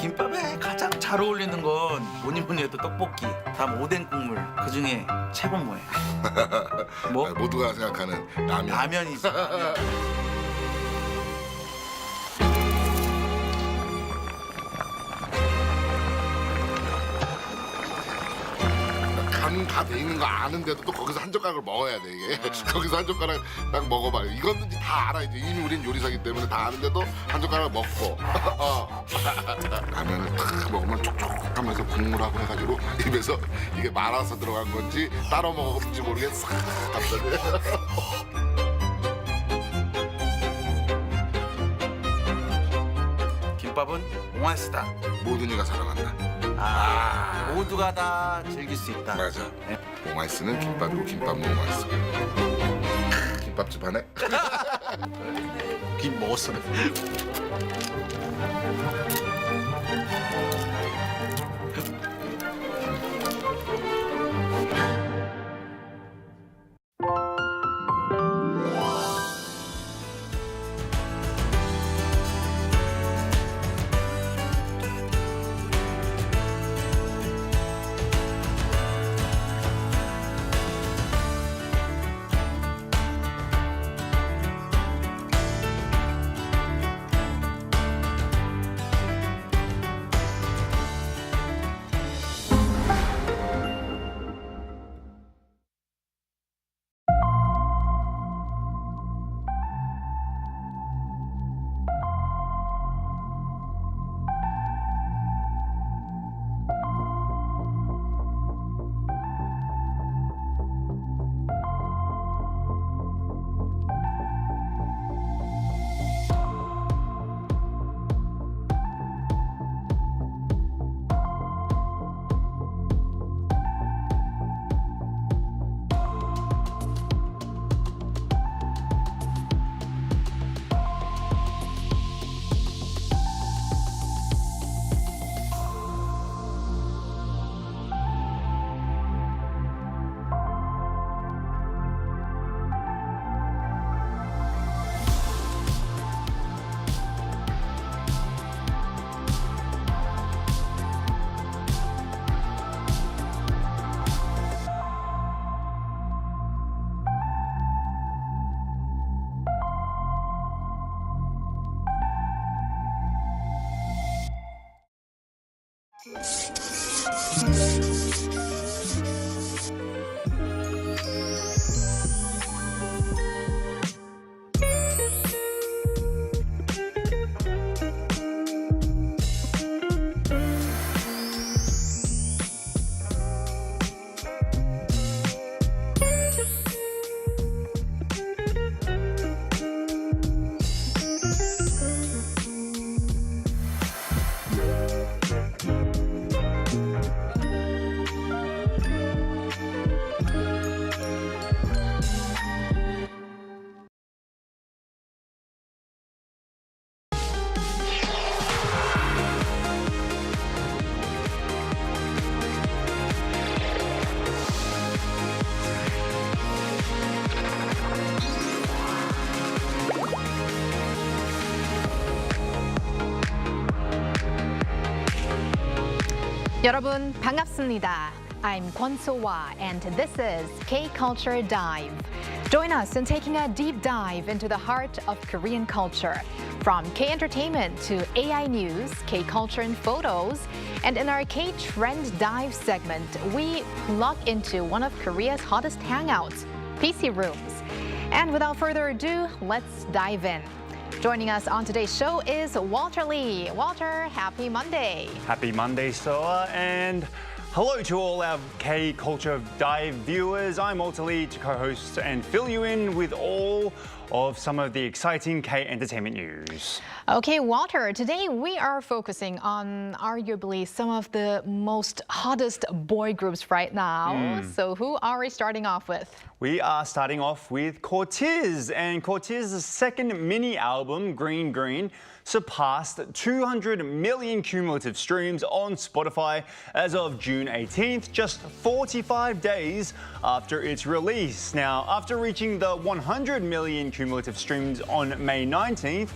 김밥에 가장 잘 어울리는 건 뭐니 해도 떡볶이, 다음 오뎅 국물, 그중에 최고는 뭐예요? 뭐? 모두가 생각하는 라면. 라면이지. 라면. 간 다 돼 있는 거 아는데도 또 거기서 한 젓가락을 먹어야 돼 이게. 거기서 한 젓가락 딱 먹어봐. 이건 다 알아 이제. 이미 우린 요리사기 때문에 다 아는데도 한 젓가락 먹고. 라면을 탁 먹으면 촉촉하면서 국물하고 해가지고 입에서 이게 말아서 들어간 건지 따로 먹었는지 모르겠어. 갑자기. 김밥은 오아시다. 모든 이가 사랑한다. 모두가 다 즐길 수 있다. 맞아. 네. 오마이스는 김밥이고 김밥 너무 맛있어. 김밥집 하네. 김 먹었어. 여러분 반갑습니다. I'm Kwon So-hwa and this is K-Culture Dive. Join us in taking a deep dive into the heart of Korean culture. From K-entertainment to AI news, K-culture and photos, and in our K-trend dive segment, we plug into one of Korea's hottest hangouts, PC rooms. And without further ado, let's dive in. Joining us on today's show is Walter Lee. Walter, happy Monday. Happy Monday, Soa, and hello to all our K-Culture Dive viewers. I'm Walter Lee to co-host and fill you in with all of some of the exciting K-entertainment news. Okay, Walter, today we are focusing on arguably some of the most hottest boy groups right now. So who are we starting off with? We are starting off with CORTIS, and CORTIS' second mini album, Green Green, surpassed 200 million cumulative streams on Spotify as of June 18th, just 45 days after its release. Now, after reaching the 100 million cumulative streams on May 19th,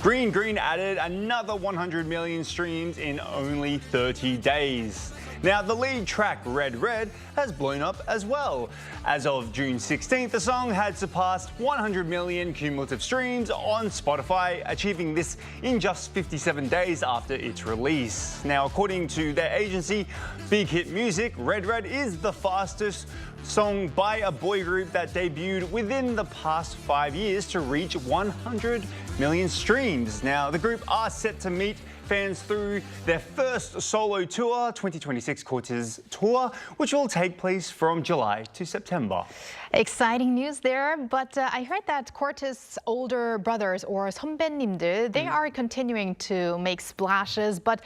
Green Green added another 100 million streams in only 30 days. Now, the lead track, Red Red, has blown up as well. As of June 16th, the song had surpassed 100 million cumulative streams on Spotify, achieving this in just 57 days after its release. Now, according to their agency, Big Hit Music, Red Red is the fastest song by a boy group that debuted within the past 5 years to reach 100 million streams. Now, the group are set to meet fans through their first solo tour, 2026 CORTIS tour, which will take place from July to September. Exciting news there, but I heard that CORTIS older brothers or 선배님들, they are continuing to make splashes, but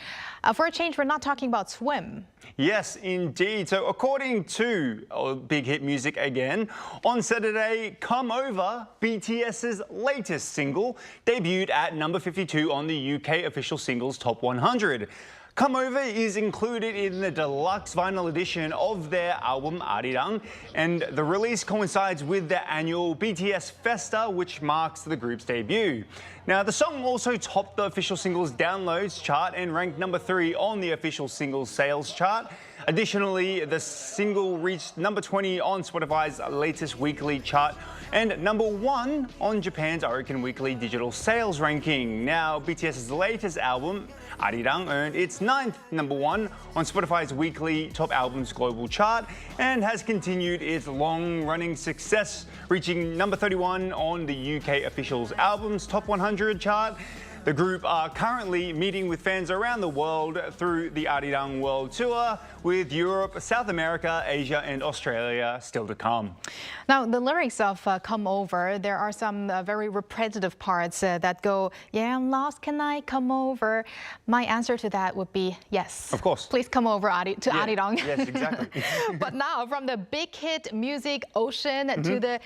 for a change, we're not talking about swim. Yes, indeed. So according to Big Hit Music again, on Saturday, Come Over, BTS's latest single, debuted at number 52 on the UK official singles top 100. Come Over is included in the deluxe vinyl edition of their album Arirang, and the release coincides with their annual BTS Festa, which marks the group's debut. Now, the song also topped the official singles downloads chart and ranked number 3 on the official singles sales chart. Additionally, the single reached number 20 on Spotify's latest weekly chart and number 1 on Japan's Oricon Weekly digital sales ranking. Now, BTS's latest album, Arirang, earned its 9th number 1 on Spotify's weekly top albums global chart and has continued its long-running success, reaching number 31 on the UK officials albums top 100 chart. The group are currently meeting with fans around the world through the Arirang World Tour, with Europe, South America, Asia and Australia still to come. Now, the lyrics of Come Over, there are some very repetitive parts that go, yeah, I'm lost, can I come over? My answer to that would be yes. Of course. Please come over to Arirang. Yes, exactly. But now, from the Big Hit Music ocean to the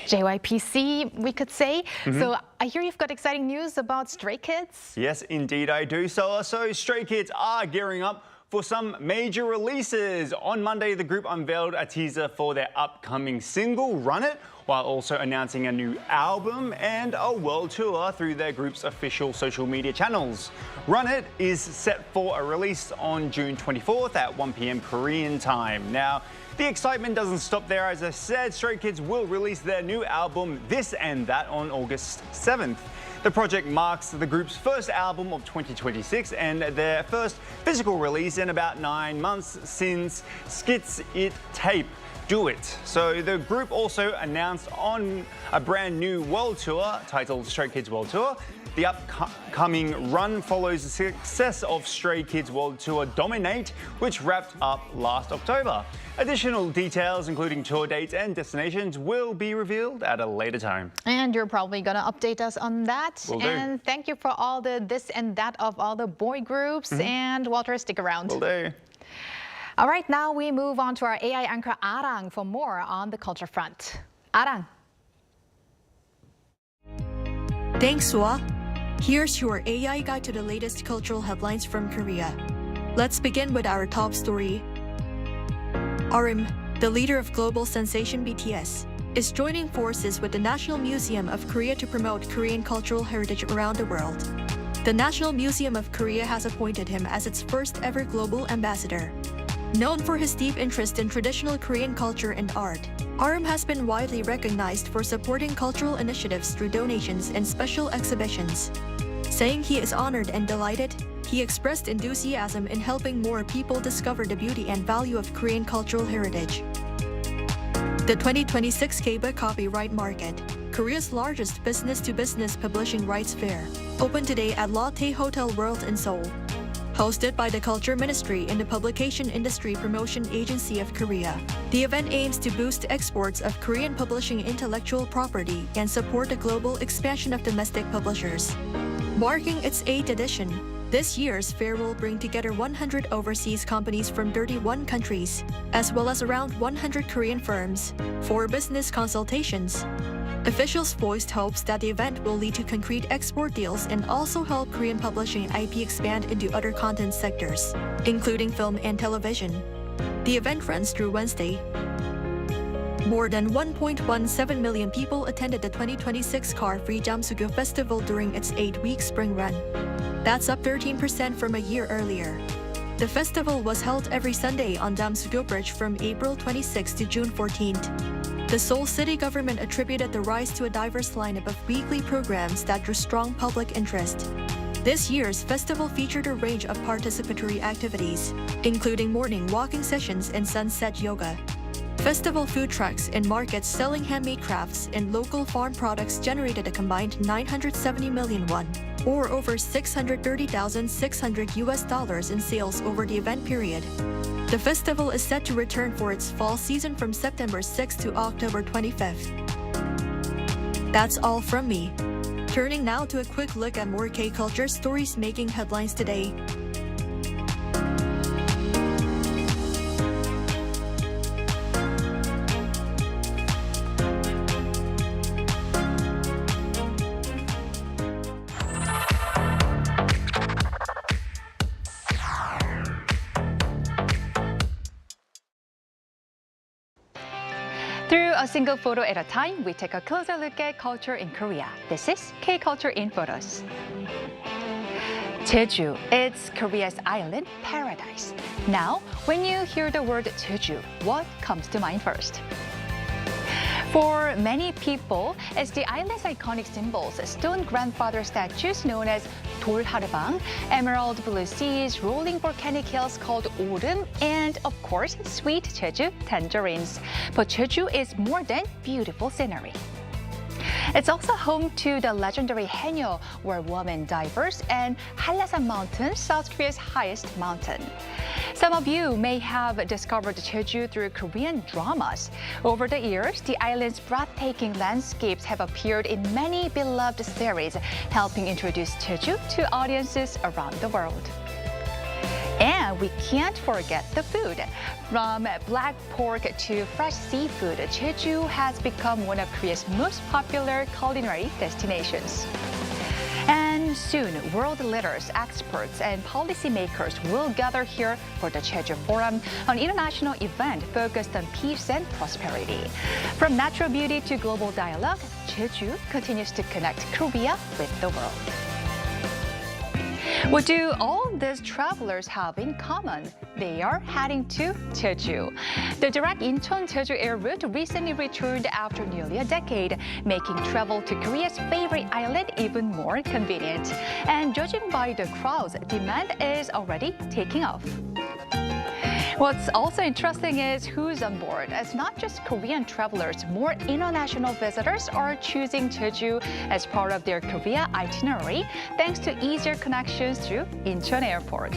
JYPC, we could say. So I hear you've got exciting news about Stray Kids. Yes, indeed I do. So Stray Kids are gearing up for some major releases. On Monday, the group unveiled a teaser for their upcoming single, Run It, while also announcing a new album and a world tour through their group's official social media channels. Run It is set for a release on June 24th at 1 p.m. Korean time. Now, the excitement doesn't stop there. As I said, Stray Kids will release their new album, This and That, on August 7th. The project marks the group's first album of 2026 and their first physical release in about 9 months since Skits It Tape. Do It. So the group also announced on a brand new world tour titled Stray Kids World Tour. The upcoming run follows the success of Stray Kids World Tour Dominate, which wrapped up last October. Additional details, including tour dates and destinations, will be revealed at a later time. And you're probably going to update us on that. Will do. And thank you for all the this and that of all the boy groups. And Walter, stick around. Will do. All right, now we move on to our AI anchor Arirang for more on the culture front. Arirang. Thanks, Sua. Here's your AI guide to the latest cultural headlines from Korea. Let's begin with our top story. RM, the leader of global sensation BTS, is joining forces with the National Museum of Korea to promote Korean cultural heritage around the world. The National Museum of Korea has appointed him as its first ever global ambassador. Known for his deep interest in traditional Korean culture and art, RM has been widely recognized for supporting cultural initiatives through donations and special exhibitions. Saying he is honored and delighted, he expressed enthusiasm in helping more people discover the beauty and value of Korean cultural heritage. The 2026 K-book Copyright Market, Korea's largest business-to-business publishing rights fair, opened today at Lotte Hotel World in Seoul. Hosted by the Culture Ministry and the Publication Industry Promotion Agency of Korea, the event aims to boost exports of Korean publishing intellectual property and support the global expansion of domestic publishers. Marking its 8th edition, this year's fair will bring together 100 overseas companies from 31 countries, as well as around 100 Korean firms, for business consultations. Officials voiced hopes that the event will lead to concrete export deals and also help Korean publishing IP expand into other content sectors, including film and television. The event runs through Wednesday. More than 1.17 million people attended the 2026 Car-Free Jamsugyo Festival during its 8-week spring run. That's up 13% from a year earlier. The festival was held every Sunday on Jamsugyo Bridge from April 26 to June 14th. The Seoul city government attributed the rise to a diverse lineup of weekly programs that drew strong public interest. This year's festival featured a range of participatory activities, including morning walking sessions and sunset yoga. Festival food trucks and markets selling handmade crafts and local farm products generated a combined 970 million won, or over $630,600 in sales over the event period. The festival is set to return for its fall season from September 6 to October 25th. That's all from me. Turning now to a quick look at more K-culture stories making headlines today. Through a single photo at a time, we take a closer look at culture in Korea. This is K-Culture in Photos. Jeju, it's Korea's island paradise. Now, when you hear the word Jeju, what comes to mind first? For many people, it's the island's iconic symbols, stone grandfather statues known as Dol Arirang, emerald blue seas, rolling volcanic hills called Orem, and of course, sweet Jeju tangerines. But Jeju is more than beautiful scenery. It's also home to the legendary Haenyeo, where women divers, and Hallasan Mountain, South Korea's highest mountain. Some of you may have discovered Jeju through Korean dramas. Over the years, the island's breathtaking landscapes have appeared in many beloved series, helping introduce Jeju to audiences around the world. And we can't forget the food. From black pork to fresh seafood, Jeju has become one of Korea's most popular culinary destinations. And soon, world leaders, experts, and policymakers will gather here for the Jeju Forum, an international event focused on peace and prosperity. From natural beauty to global dialogue, Jeju continues to connect Korea with the world. What do all these travelers have in common? They are heading to Jeju. The direct Incheon-Jeju air route recently returned after nearly a decade, making travel to Korea's favorite island even more convenient. And judging by the crowds, demand is already taking off. What's also interesting is who's on board. It's not just Korean travelers. More international visitors are choosing Jeju as part of their Korea itinerary, thanks to easier connections through Incheon Airport.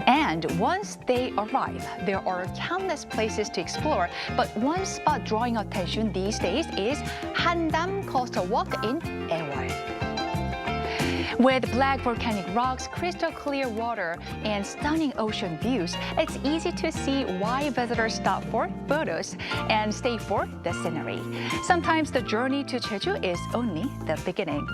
And once they arrive, there are countless places to explore. But one spot drawing attention these days is Handam Coastal Walk in Aewol. With black volcanic rocks, crystal clear water, and stunning ocean views, it's easy to see why visitors stop for photos and stay for the scenery. Sometimes the journey to Jeju is only the beginning.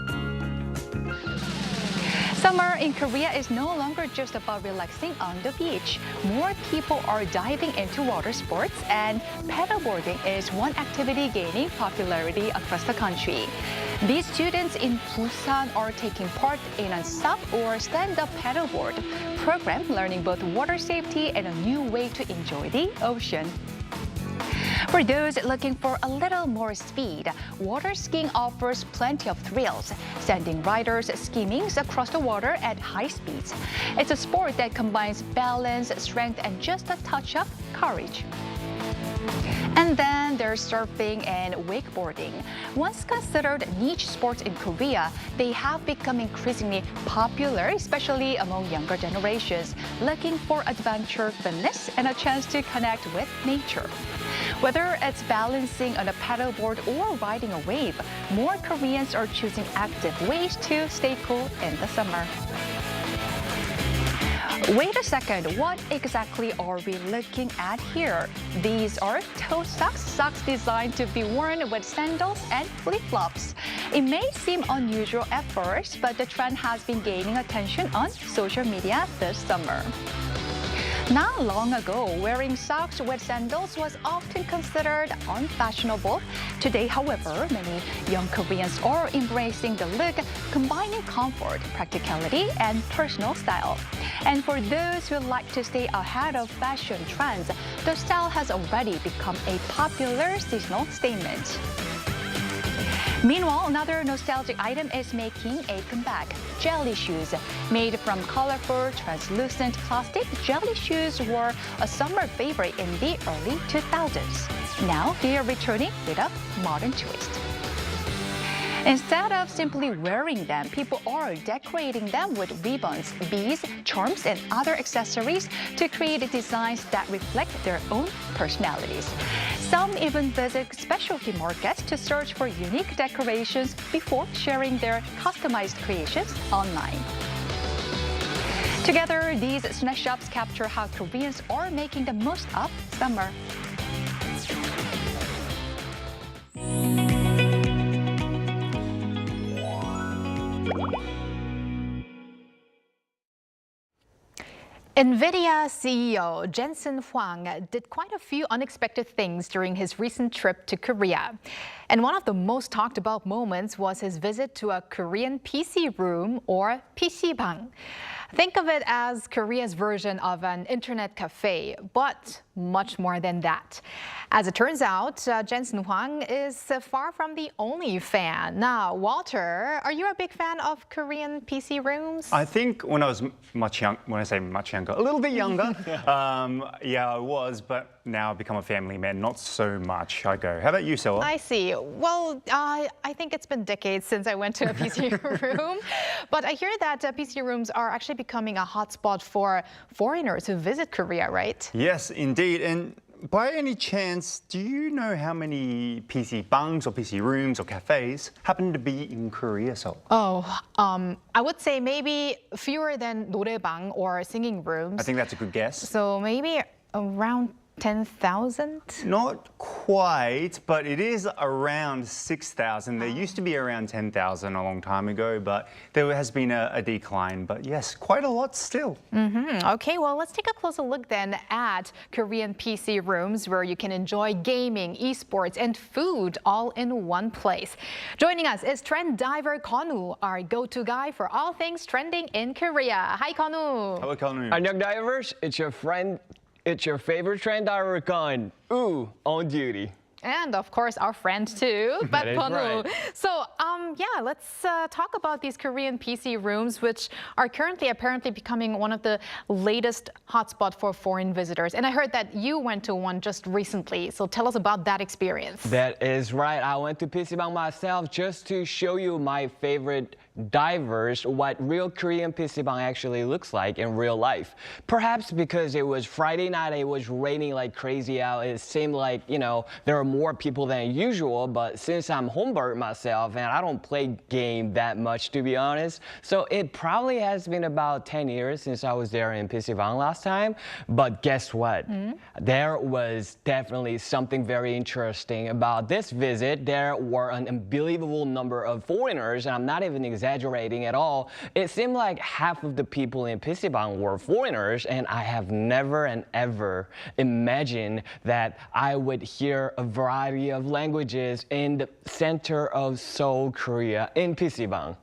Summer in Korea is no longer just about relaxing on the beach. More people are diving into water sports, and paddleboarding is one activity gaining popularity across the country. These students in Busan are taking part in a SUP or stand-up paddleboard program, learning both water safety and a new way to enjoy the ocean. For those looking for a little more speed, water skiing offers plenty of thrills, sending riders skimming across the water at high speeds. It's a sport that combines balance, strength, and just a touch of courage. And then there's surfing and wakeboarding. Once considered niche sports in Korea, they have become increasingly popular, especially among younger generations, looking for adventure, fitness, and a chance to connect with nature. Whether it's balancing on a paddleboard or riding a wave, more Koreans are choosing active ways to stay cool in the summer. Wait a second, what exactly are we looking at here? These are toe socks, socks designed to be worn with sandals and flip-flops. It may seem unusual at first, but the trend has been gaining attention on social media this summer. Not long ago, wearing socks with sandals was often considered unfashionable. Today, however, many young Koreans are embracing the look, combining comfort, practicality, and personal style. And for those who like to stay ahead of fashion trends, the style has already become a popular seasonal statement. Meanwhile, another nostalgic item is making a comeback. Jelly shoes. Made from colorful, translucent plastic, jelly shoes were a summer favorite in the early 2000s. Now they are returning with a modern twist. Instead of simply wearing them, people are decorating them with ribbons, beads, charms, and other accessories to create designs that reflect their own personalities. Some even visit specialty markets to search for unique decorations before sharing their customized creations online. Together, these snack shops capture how Koreans are making the most of summer. NVIDIA CEO Jensen Huang did quite a few unexpected things during his recent trip to Korea. And one of the most talked about moments was his visit to a Korean PC room or PC방. Think of it as Korea's version of an internet cafe, but much more than that. As it turns out, Jensen Huang is far from the only fan. Now, Walter, are you a big fan of Korean PC rooms? I think when I was much young, when I say much younger, a little bit younger, yeah, I was, but now I've become a family man, not so much. I go. How about you, Sewa? I see. Well, I think it's been decades since I went to a PC room, but I hear that PC rooms are actually becoming a hotspot for foreigners who visit Korea, right? Yes, indeed. And by any chance, do you know how many PC bangs or PC rooms or cafes happen to be in Korea, Seoul? Oh, I would say maybe fewer than 노래방 or singing rooms. I think that's a good guess. So maybe around 10,000? Not quite, but it is around 6,000. There used to be around 10,000 a long time ago, but there has been a decline. But yes, quite a lot still. Okay, well, let's take a closer look then at Korean PC rooms where you can enjoy gaming, esports, and food all in one place. Joining us is trend diver Konu, our go-to guy for all things trending in Korea. Hi, Konu. Hello, Konu. 안녕 divers, it's your friend, it's your favorite trend diver Gun. Ooh, on duty. And of course, our friend too, but is Konu. right. So, yeah, let's talk about these Korean PC rooms, which are currently apparently becoming one of the latest hotspot for foreign visitors. And I heard that you went to one just recently. So tell us about that experience. That is right. I went to PC방 myself just to show you my favorite divers, what real Korean PC방 actually looks like in real life. Perhaps because it was Friday night, it was raining like crazy out. It seemed like, you know, there are more people than usual, but since I'm homebird myself and I don't play game that much, to be honest, so it probably has been about 10 years since I was there in PC방 last time. But guess what? There was definitely something very interesting about this visit. There were an unbelievable number of foreigners, and I'm not even exaggerating at all. It seemed like half of the people in PC방 were foreigners, and I have never and ever imagined that I would hear a variety of languages in the center of Seoul, Korea, in PC방.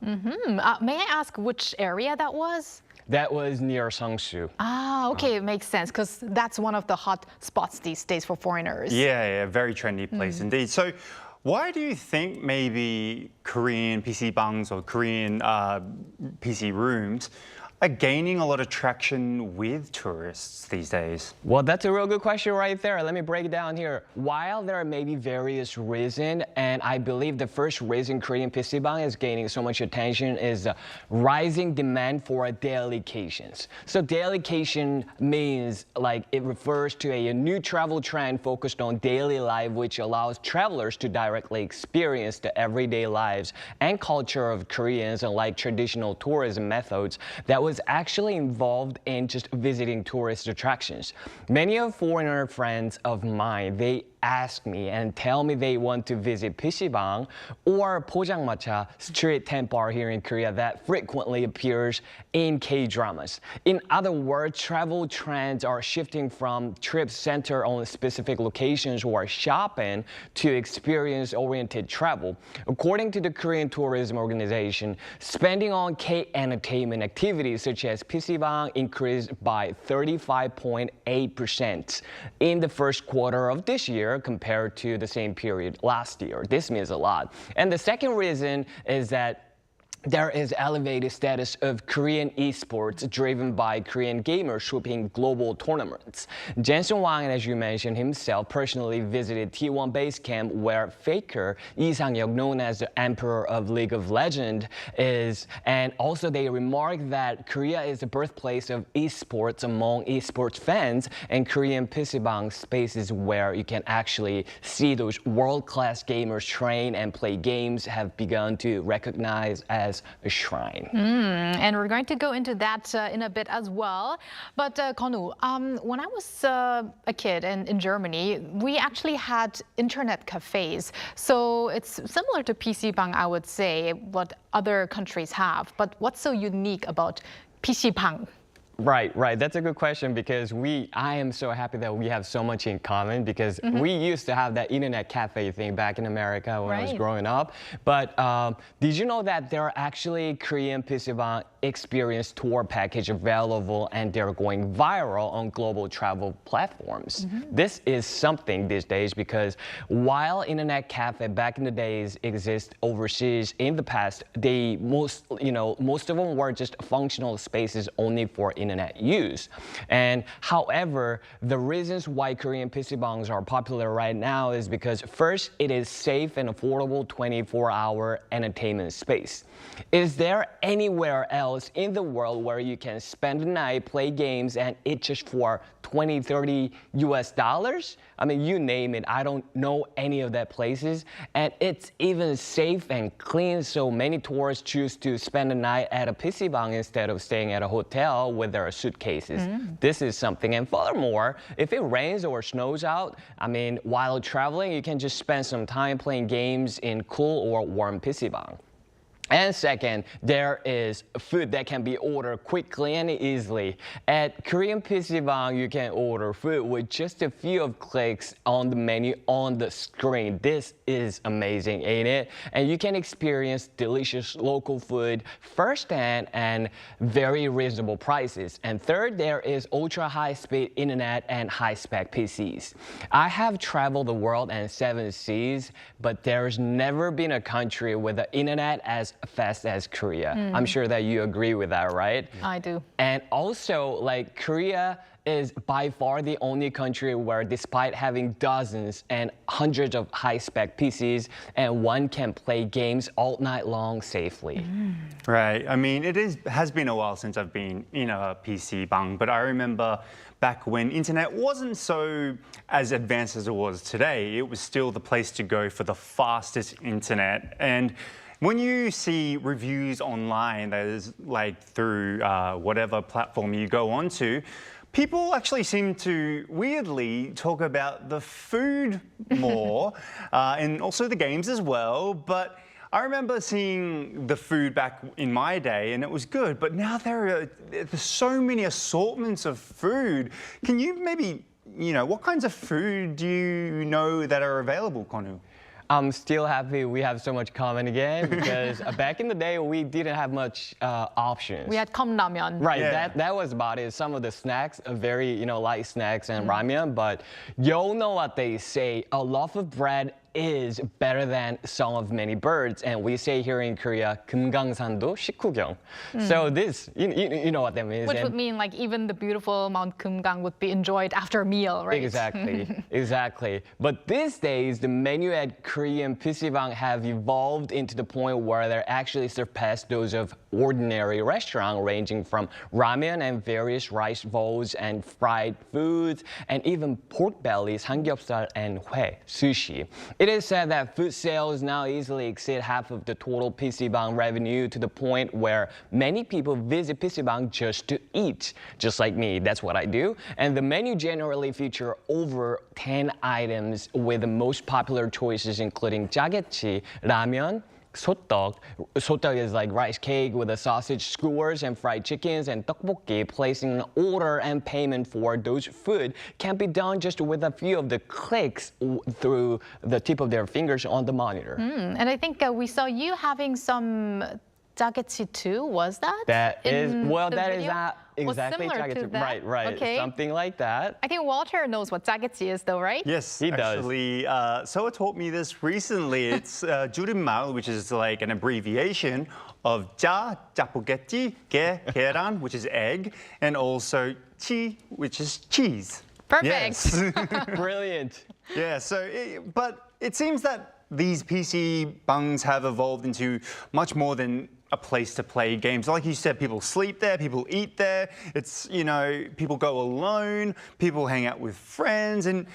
May I ask which area that was? That was near Seongsu. Ah, okay, it makes sense because that's one of the hot spots these days for foreigners. Yeah, very trendy place indeed. So why do you think maybe Korean PC bangs or Korean PC rooms are gaining a lot of traction with tourists these days? Well, that's a real good question right there. Let me break it down here. While there may be various reasons, and I believe the first reason Korean PC방 is gaining so much attention is rising demand for daylications. So daylication means like it refers to a new travel trend focused on daily life, which allows travelers to directly experience the everyday lives and culture of Koreans, unlike traditional tourism methods that was actually involved in just visiting tourist attractions. Many of foreigner friends of mine, they ask me and tell me they want to visit PC방 or 포장마차, street tent bar here in Korea that frequently appears in K-dramas. In other words, travel trends are shifting from trips centered on specific locations or shopping to experience-oriented travel. According to the Korean Tourism Organization, spending on K-entertainment activities such as PC방 increased by 35.8% in the first quarter of this year compared to the same period last year. This means a lot. And the second reason is that there is elevated status of Korean esports driven by Korean gamers hosting global tournaments. Jensen Wang, as you mentioned, himself personally visited T1 base camp where Faker Lee Sang-hyuk, known as the Emperor of League of Legends, is. And also they remarked that Korea is the birthplace of esports among esports fans, and Korean PC방 spaces where you can actually see those world-class gamers train and play games have begun to recognize as a shrine. And we're going to go into that in a bit as well. But Konu, when I was a kid in Germany, we actually had internet cafes. So it's similar to PC방, I would say, what other countries have. But what's so unique about PC방? Right. That's a good question because I am so happy that we have so much in common because we used to have that internet cafe thing back in America when I was growing up. But did you know that there are actually Korean PC방 experience tour package available and they're going viral on global travel platforms? This is something these days because while internet cafe back in the days exist overseas, in the past, most of them were just functional spaces only for internet use. And however, the reasons why Korean PCbangs are popular right now is because first, it is safe and affordable 24-hour entertainment space. Is there anywhere else in the world where you can spend the night, play games, and eat just for $20, $30 US? I mean, you name it. I don't know any of that places. And it's even safe and clean, so many tourists choose to spend the night at a PCbang instead of staying at a hotel with their suitcases. This is something. And furthermore, if it rains or snows out, I mean, while traveling, you can just spend some time playing games in cool or warm PCbang. And second, there is food that can be ordered quickly and easily. At Korean PCbang, you can order food with just a few of clicks on the menu on the screen. This is amazing, ain't it? And you can experience delicious local food firsthand and very reasonable prices. And third, there is ultra high-speed internet and high-spec PCs. I have traveled the world and 7 seas, but there's never been a country with the internet as fast as Korea. I'm sure that you agree with that, right? I do. And also, like, Korea is by far the only country where, despite having dozens and hundreds of high-spec PCs, and one can play games all night long safely. Right. I mean, has been a while since I've been in a PCbang, but I remember back when internet wasn't so as advanced as it was today. It was still the place to go for the fastest internet. And when you see reviews online, that is like through whatever platform you go onto, people actually seem to weirdly talk about the food more and also the games as well. But I remember seeing the food back in my day and it was good, but now there's so many assortments of food. Can you maybe, what kinds of food do you know that are available, Konu? I'm still happy we have so much common again because back in the day we didn't have much options. We had 컵라면. Right, Yeah. that was about it. Some of the snacks, very light snacks and ramen, but you know what they say, a loaf of bread is better than song of many birds, and we say here in Korea, 금강산도 식후경. So this, you know what that means. Which and would mean like even the beautiful Mount Kumgang would be enjoyed after a meal, right? Exactly. But these days, the menu at Korean PCbang have evolved into the point where they actually surpass those of ordinary restaurant, ranging from ramen and various rice bowls and fried foods, and even pork bellies, 삼겹살 and 회, sushi. It is said that food sales now easily exceed half of the total PC방 revenue to the point where many people visit PC방 just to eat. Just like me, that's what I do. And the menu generally feature over 10 items with the most popular choices including 짜게치, ramen, sottok. Sottok is like rice cake with the sausage skewers and fried chickens, and tteokbokki. Placing an order and payment for those food can be done just with a few of the clicks through the tip of their fingers on the monitor. And I think we saw you having some 짜게치 too, was that? That is, in well, the that is video? not exactly similar to 짜게치. that? Right, Okay. something like that. I think Walter knows what 짜게치 is though, right? Yes, He does. actually, Soa taught me this recently. It's 줄임말, which is like an abbreviation of 짜, 짜포게티, 게, 계란, which is egg, and also 치, which is cheese. Perfect. Yes. Brilliant. Yeah, but it seems that these PC bangs have evolved into much more than a place to play games. Like you said, people sleep there, people eat there. It's, people go alone, people hang out with friends, and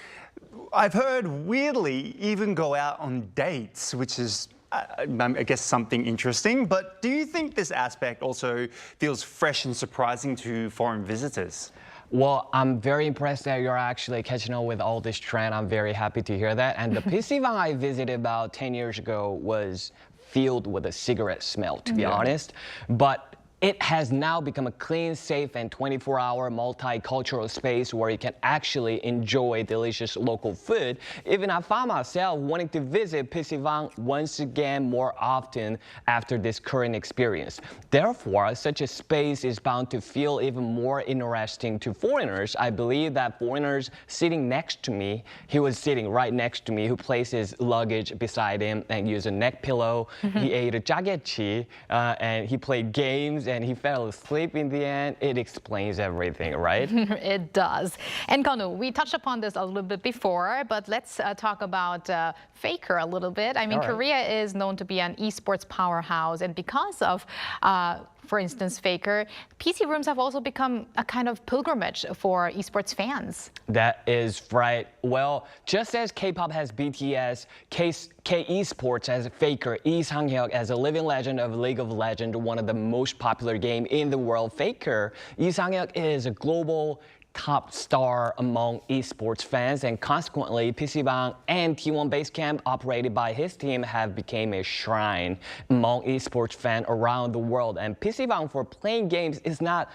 I've heard weirdly even go out on dates, which is I guess something interesting. But do you think this aspect also feels fresh and surprising to foreign visitors? Well, I'm very impressed that you're actually catching up with all this trend. I'm very happy to hear that. And the PC방 I visited about 10 years ago was filled with a cigarette smell, to be honest. But it has now become a clean, safe, and 24-hour multicultural space where you can actually enjoy delicious local food. Even I found myself wanting to visit PC방 once again more often after this current experience. Therefore, such a space is bound to feel even more interesting to foreigners. I believe that foreigners sitting next to me, he was sitting right next to me, who placed his luggage beside him and used a neck pillow. He ate a 짜게치, and he played games, and he fell asleep in the end. It explains everything, right? It does. And Konu, we touched upon this a little bit before, but let's talk about Faker a little bit. I mean, All right. Korea is known to be an esports powerhouse, and because of for instance, Faker, PC rooms have also become a kind of pilgrimage for esports fans. That is right. Well, just as K-pop has BTS, K esports has Faker, Lee Sang-hyuk as a living legend of League of Legends, one of the most popular game in the world. Faker, Lee Sang-hyuk is a global top star among esports fans, and consequently, PC방 and T1 Basecamp, operated by his team, have become a shrine among esports fans around the world. And PC방 for playing games is not,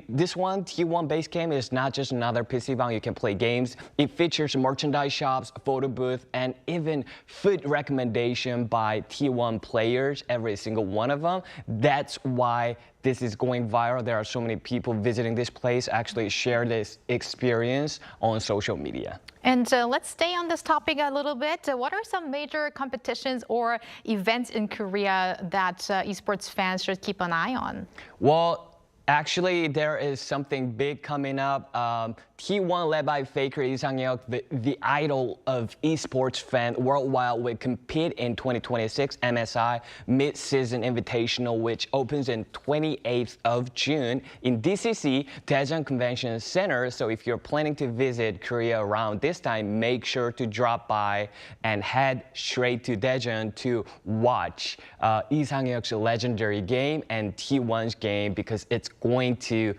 this one, T1 Basecamp, is not just another PC방 you can play games. It features merchandise shops, photo booth, and even food recommendation by T1 players, every single one of them. That's why this is going viral. There are so many people visiting this place, actually share this experience on social media. And let's stay on this topic a little bit. What are some major competitions or events in Korea that esports fans should keep an eye on? Well, actually, there is something big coming up. T1, led by Faker, Lee Sang-hyuk, the idol of esports fans worldwide, will compete in 2026 MSI Mid-Season Invitational, which opens in 28th of June in DCC, Daejeon Convention Center. So if you're planning to visit Korea around this time, make sure to drop by and head straight to Daejeon to watch Lee Sang-hyuk's legendary game and T1's game, because it's going to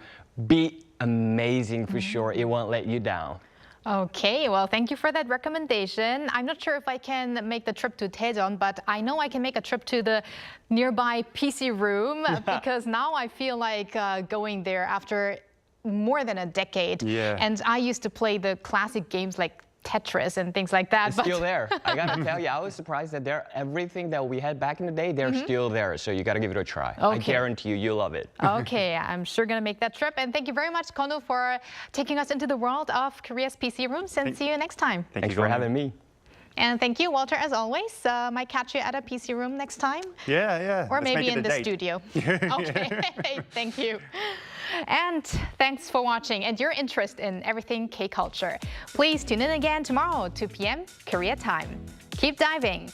be amazing for sure. It won't let you down. Okay, well, thank you for that recommendation. I'm not sure if I can make the trip to Daejeon, but I know I can make a trip to the nearby PC room because now I feel like going there after more than a decade. Yeah. And I used to play the classic games like Tetris and things like that. It's still there. I gotta tell you, I was surprised that everything that we had back in the day, they're still there. So you gotta give it a try. I Okay. guarantee you, you'll love it. Okay, I'm sure gonna make that trip. And thank you very much, Konu, for taking us into the world of Korea's PC rooms. And see you next time. Thanks for having me. And thank you, Walter, as always. Might catch you at a PC room next time. Yeah. Or Let's maybe make it in a the date. studio. Okay, thank you. And thanks for watching and your interest in everything K-culture. Please tune in again tomorrow, 2 p.m. Korea time. Keep diving.